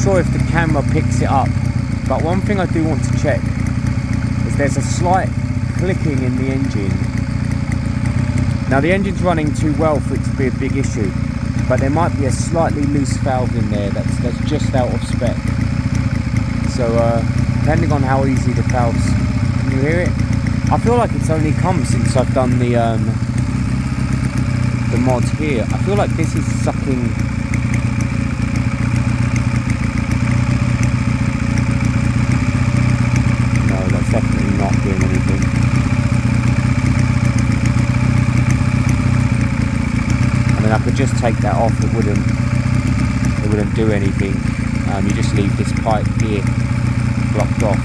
sure if the camera picks it up, but one thing I do want to check is there's a slight clicking in the engine. Now the engine's running too well for it to be a big issue, but there might be a slightly loose valve in there that's just out of spec. So depending on how easy the valves, can you hear it? I feel like it's only come since I've done the mod here. I feel like this is sucking. No, that's definitely not doing anything. I mean, I could just take that off. It wouldn't do anything. You just leave this pipe here blocked off.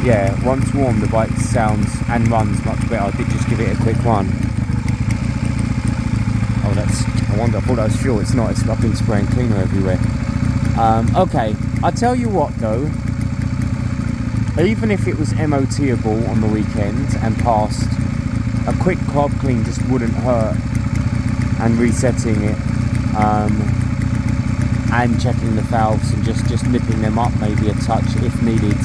Yeah, once warm, the bike sounds and runs much better. I did just give it a quick run. Oh, I thought that was fuel. It's not. I've been spraying cleaner everywhere. Okay, I tell you what though, even if it was MOTable on the weekend and passed, a quick carb clean just wouldn't hurt, and resetting it, and checking the valves and just nipping them up maybe a touch if needed.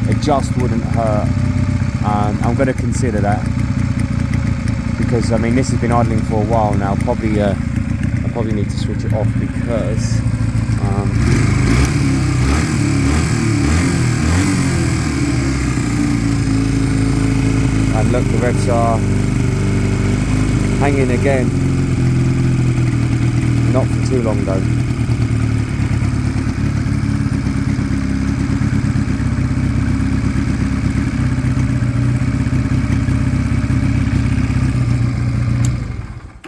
It just wouldn't hurt. I'm going to consider that, because I mean this has been idling for a while now. I probably need to switch it off, because and look, the revs are hanging again. Not for too long though.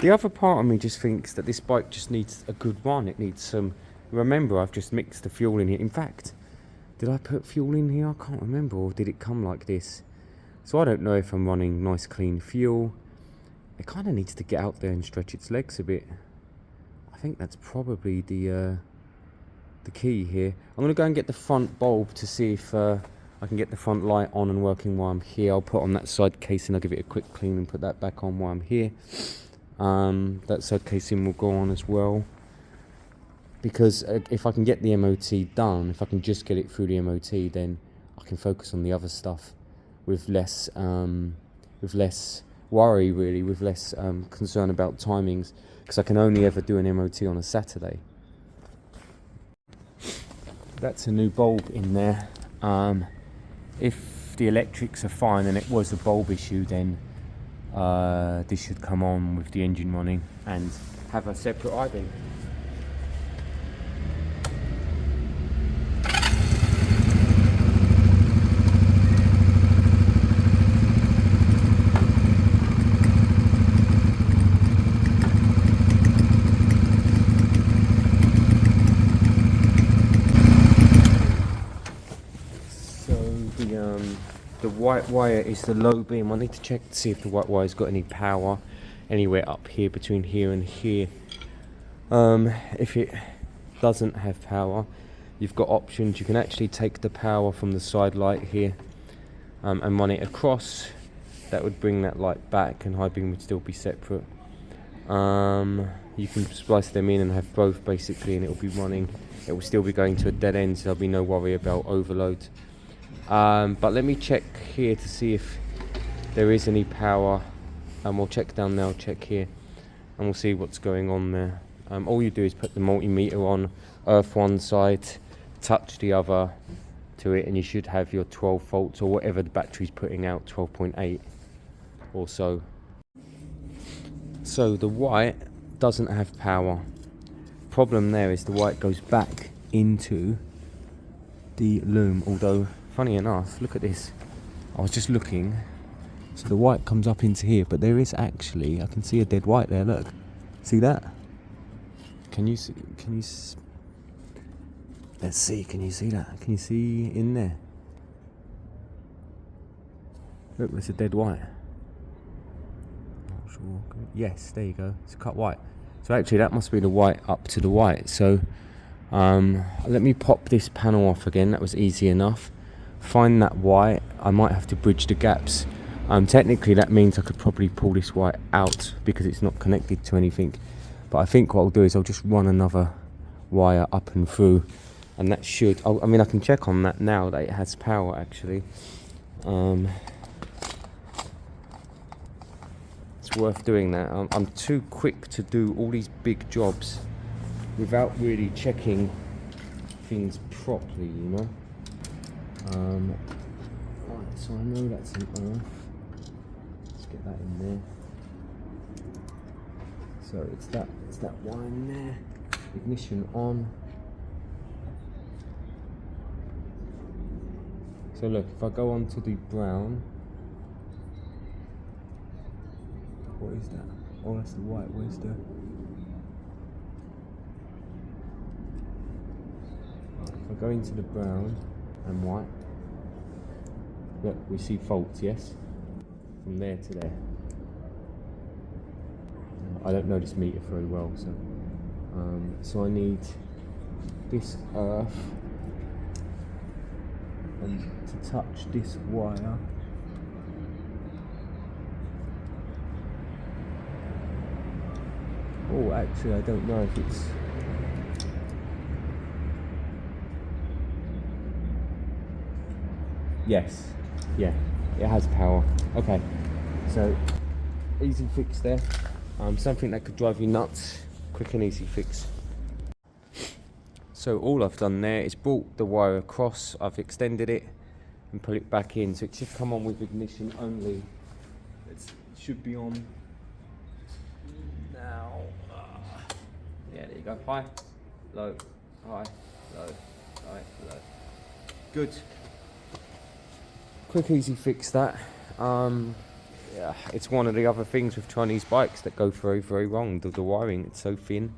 The other part of me just thinks that this bike just needs a good run. It needs some. Remember, I've just mixed the fuel in here. In fact, did I put fuel in here? I can't remember, or did it come like this? So I don't know if I'm running nice clean fuel. It kind of needs to get out there and stretch its legs a bit. I think that's probably the key here. I'm going to go and get the front bulb to see if I can get the front light on and working while I'm here. I'll put on that side casing. I'll give it a quick clean and put that back on while I'm here. That side casing will go on as well, because if I can get the MOT done, if I can just get it through the MOT, then I can focus on the other stuff with less worry, really, with less concern about timings, because I can only ever do an MOT on a Saturday. That's a new bulb in there. If the electrics are fine and it was a bulb issue, then this should come on with the engine running and have a separate idling. The white wire is the low beam. I need to check to see if the white wire's got any power anywhere up here between here and here. If it doesn't have power, you've got options. You can actually take the power from the side light here and run it across. That would bring that light back, and high beam would still be separate. You can splice them in and have both basically, and it will be running. It will still be going to a dead end, so there'll be no worry about overload. But let me check here to see if there is any power, and we'll check down there, I'll check here, and we'll see what's going on there. All you do is put the multimeter on, earth one side, touch the other to it, and you should have your 12 volts or whatever the battery's putting out, 12.8 or so. So the white doesn't have power. Problem there is the white goes back into the loom, although funny enough, look at this. I was just looking, so the white comes up into here, but there is actually, I can see a dead white there, look. See that? Can you see, let's see, can you see that? Can you see in there? Look, there's a dead white. Not sure. Yes, there you go. It's cut white. So actually that must be the white up to the white. So let me pop this panel off again. That was easy enough. Find that white. I might have to bridge the gaps. Technically that means I could probably pull this white out because it's not connected to anything. But I think what I'll do is I'll just run another wire up and through, and that should, I mean I can check on that now that it has power actually. It's worth doing that. I'm too quick to do all these big jobs without really checking things properly, you know. Right, so I know that's an earth. Let's get that in there. So it's that wire in there. Ignition on. So look, if I go on to the brown, what is that? Oh, that's the white. Where's the? If I go into the brown and white, look, we see faults, yes? From there to there. I don't know this meter very well, so I need this earth and to touch this wire. Oh, actually, I don't know if it's. Yes, yeah, it has power. Okay, so easy fix there. Something that could drive you nuts. Quick and easy fix. So all I've done there is brought the wire across. I've extended it and put it back in. So it should come on with ignition only. It should be on now. Yeah, there you go. High, low, high, low, high, low. Good. Quick, easy fix that. Yeah, it's one of the other things with Chinese bikes that go very, very wrong. The wiring, it's so thin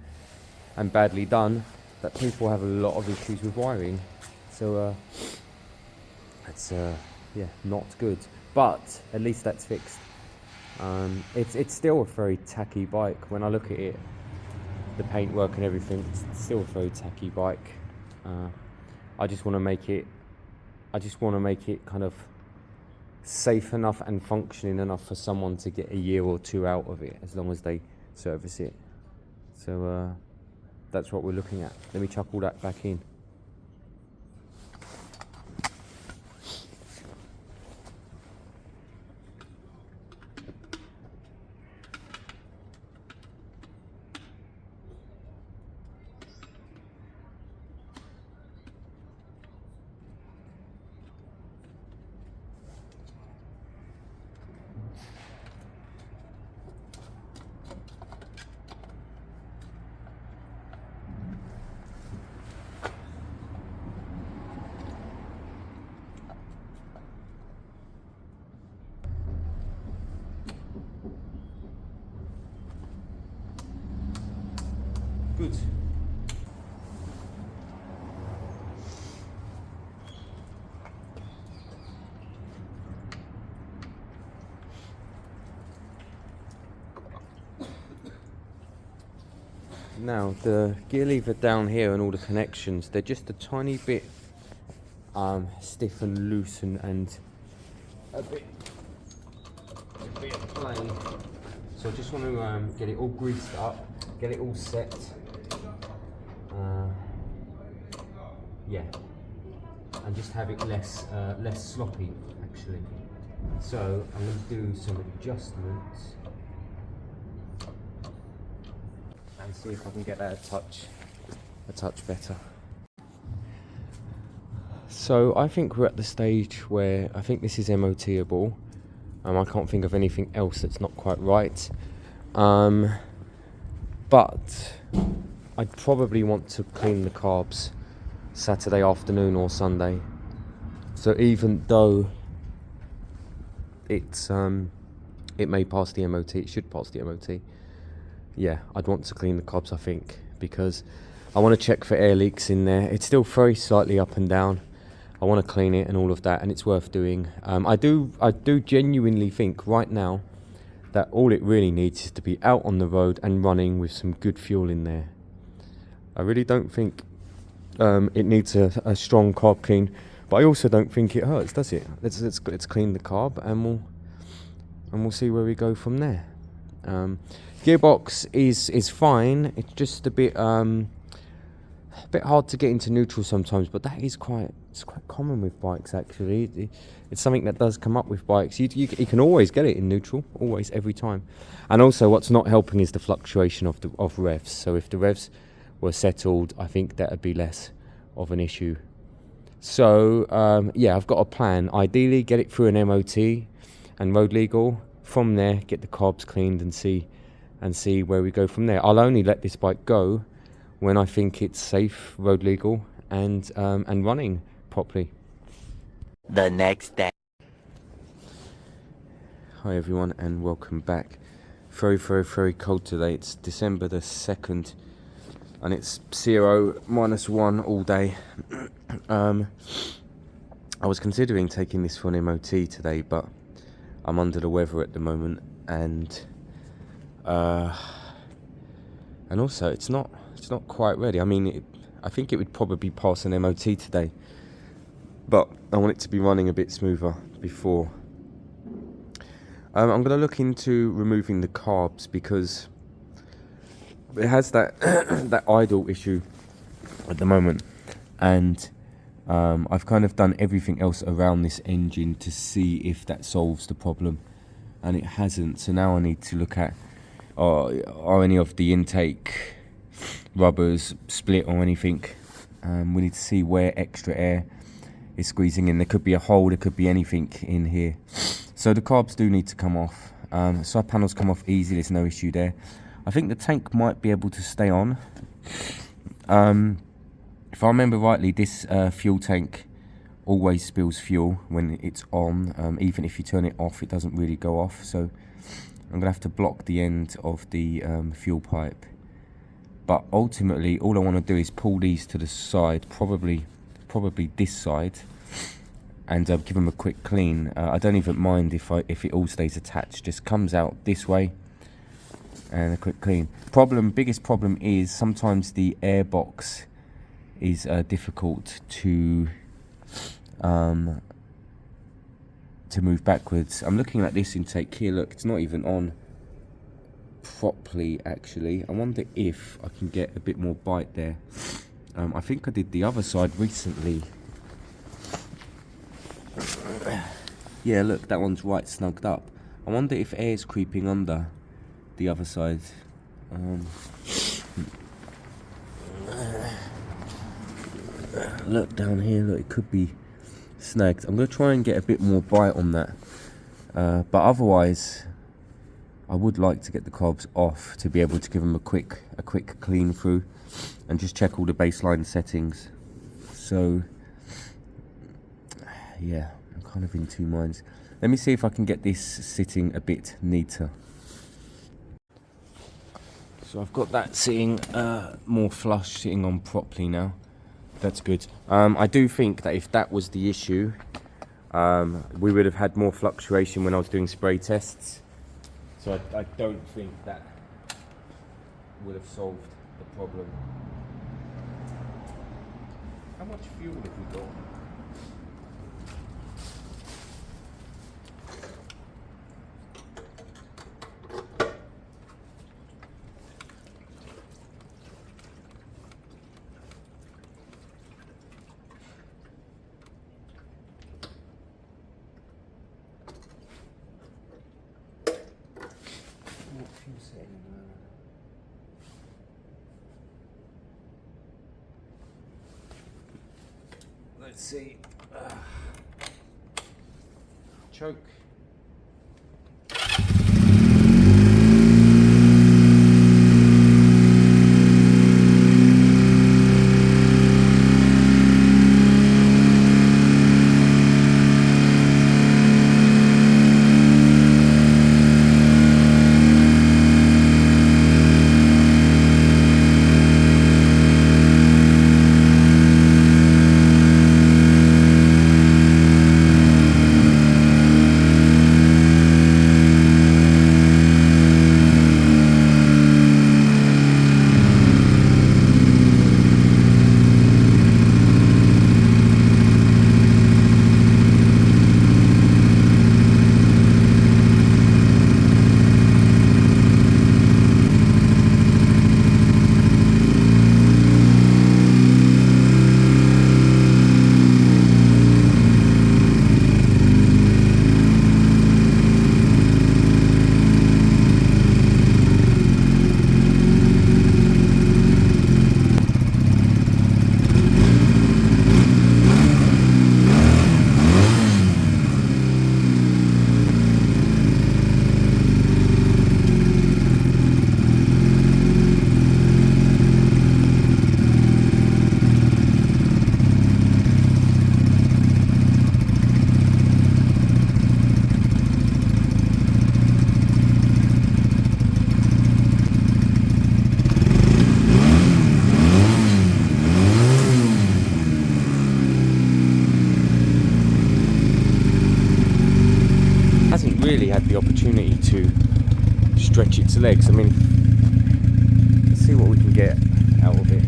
and badly done that people have a lot of issues with wiring. So that's yeah, not good. But at least that's fixed. It's still a very tacky bike. When I look at it, the paintwork and everything, it's still a very tacky bike. I just want to make it. I just want to make it kind of safe enough and functioning enough for someone to get a year or two out of it, as long as they service it. So that's what we're looking at. Let me chuck all that back in. Good. Now the gear lever down here and all the connections, they're just a tiny bit stiff and loose and a bit plain. So I just want to get it all greased up, get it all set. Yeah, and just have it less sloppy actually. So I'm going to do some adjustments and see if I can get that a touch better. So I think we're at the stage where I think this is MOT-able. I can't think of anything else that's not quite right. But I'd probably want to clean the carbs Saturday afternoon or Sunday. So even though it's it may pass the MOT, it should pass the MOT. Yeah, I'd want to clean the cobs, I think, because I want to check for air leaks in there. It's still very slightly up and down. I want to clean it and all of that, and it's worth doing. I do genuinely think right now that all it really needs is to be out on the road and running with some good fuel in there. I really don't think it needs a strong carb clean, but I also don't think it hurts, does it? Let's clean the carb and we'll see where we go from there. Gearbox is fine. It's just a bit hard to get into neutral sometimes, but that is quite common with bikes actually. It's something that does come up with bikes. You can always get it in neutral, always, every time. And also what's not helping is the fluctuation of revs. So if the revs were settled, I think that would be less of an issue. So yeah, I've got a plan. Ideally get it through an MOT and road legal. From there get the carbs cleaned and see where we go from there. I'll only let this bike go when I think it's safe, road legal, and running properly. The next day. Hi everyone and welcome back. Very, very, very cold today. It's December the 2nd and it's 0, -1 all day. I was considering taking this for an MOT today, but I'm under the weather at the moment, and also it's not quite ready. I mean, I think it would probably pass an MOT today, but I want it to be running a bit smoother before. I'm going to look into removing the carbs because it has that that idle issue at the moment, and I've kind of done everything else around this engine to see if that solves the problem, and it hasn't. So now I need to look at are any of the intake rubbers split or anything. We need to see where extra air is squeezing in. There could be a hole, there could be anything in here. So the carbs do need to come off. Side panels come off easy, there's no issue there. I think the tank might be able to stay on. If I remember rightly, this fuel tank always spills fuel when it's on. Even if you turn it off, it doesn't really go off. So I'm gonna have to block the end of the fuel pipe. But ultimately, all I want to do is pull these to the side, probably this side, and give them a quick clean. I don't even mind if it all stays attached. Just comes out this way, and a quick clean. Biggest problem is sometimes the air box is difficult to move backwards. I'm looking at this intake here. Look, it's not even on properly actually. I wonder if I can get a bit more bite there. I think I did the other side recently. Yeah, look, that one's right snugged up. I wonder if air's creeping under the other side. Look down here, look, it could be snagged. I'm going to try and get a bit more bite on that. But otherwise, I would like to get the carbs off to be able to give them a quick clean through and just check all the baseline settings. So yeah, I'm kind of in two minds. Let me see if I can get this sitting a bit neater. So I've got that sitting more flush, sitting on properly now. That's good. I do think that if that was the issue, we would have had more fluctuation when I was doing spray tests. So I don't think that would have solved the problem. How much fuel have we got? Let's see. Choke. really had the opportunity to stretch its legs. I mean, let's see what we can get out of it.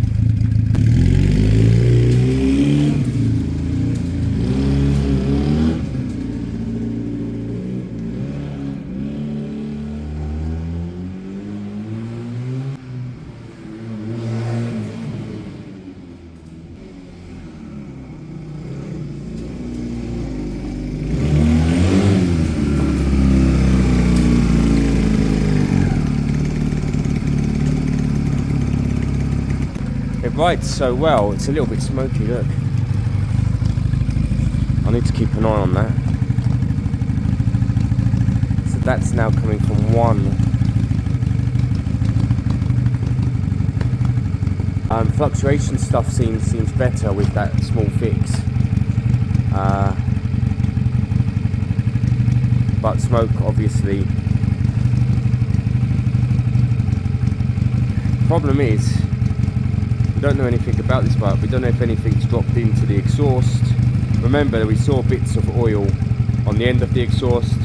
It rides so well. It's a little bit smoky, look. I need to keep an eye on that. So that's now coming from one. Fluctuation stuff seems better with that small fix. But smoke, obviously. Problem is, we don't know anything about this bike. We don't know if anything's dropped into the exhaust. Remember, we saw bits of oil on the end of the exhaust.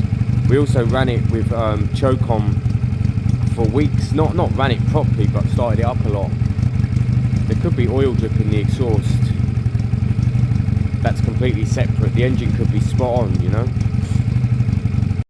We also ran it with choke on for weeks. Not ran it properly, but started it up a lot. There could be oil drip in the exhaust. That's completely separate. The engine could be spot on, you know.